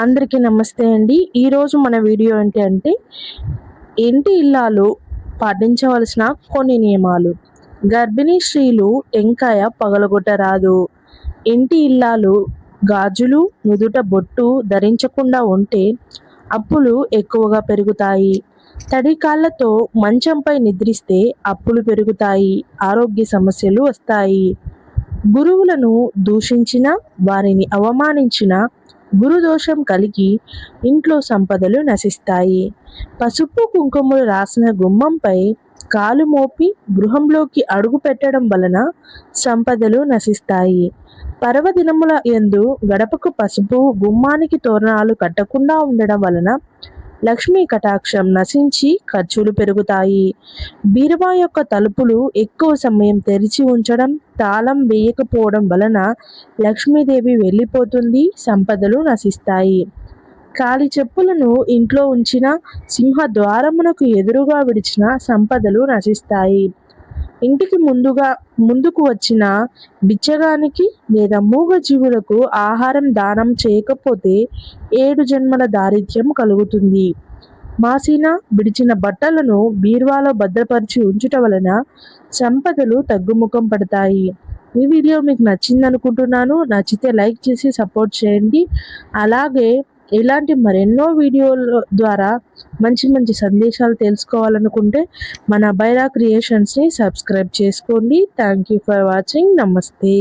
అందరికీ నమస్తే అండి. ఈరోజు మన వీడియో ఏంటి అంటే ఇంటి ఇల్లాలు పాటించవలసిన కొన్ని నియమాలు. గర్భిణీ స్త్రీలు టెంకాయ పగలగొట్టరాదు. ఇంటి ఇల్లాలు గాజులు, నుదుట బొట్టు ధరించకుండా ఉంటే అప్పులు ఎక్కువగా పెరుగుతాయి. తడి కాళ్ళతో మంచంపై నిద్రిస్తే అప్పులు పెరుగుతాయి, ఆరోగ్య సమస్యలు వస్తాయి. గురువులను దూషించిన, వారిని అవమానించిన గురుదోషం కలిగి ఇంట్లో సంపదలు నశిస్తాయి. పసుపు కుంకుమలు రాసిన గుమ్మంపై కాలు మోపి గృహంలోకి అడుగు పెట్టడం వలన సంపదలు నశిస్తాయి. పర్వదినముల యందు గడపకు పసుపు, గుమ్మానికి తోరణాలు కట్టకుండా ఉండడం వలన లక్ష్మీ కటాక్షం నశించి ఖర్చులు పెరుగుతాయి. బీరువా యొక్క తలుపులు ఎక్కువ సమయం తెరిచి ఉంచడం, తాళం వేయకపోవడం వలన లక్ష్మీదేవి వెళ్ళిపోతుంది, సంపదలు నశిస్తాయి. కాలి చెప్పులను ఇంట్లో ఉంచిన, సింహ ద్వారమునకు ఎదురుగా విడిచిన సంపదలు నశిస్తాయి. ఇంటికి ముందుకు వచ్చిన బిచ్చగానికి లేదా మూగజీవులకు ఆహారం దానం చేయకపోతే 7 జన్మల దారిద్ర్యం కలుగుతుంది. మాసిన, విడిచిన బట్టలను బీరువాలో భద్రపరిచి ఉంచుట వలన సంపదలు తగ్గుముఖం పడతాయి. ఈ వీడియో మీకు నచ్చింది అనుకుంటున్నాను. నచ్చితే లైక్ చేసి సపోర్ట్ చేయండి. అలాగే ఇలాంటి మరెన్నో వీడియోల ద్వారా మంచి మంచి సందేశాలు తెలుసుకోవాలనుకుంటే మన బైరా క్రియేషన్స్ని సబ్స్క్రైబ్ చేసుకోండి. Thank you for watching. నమస్తే.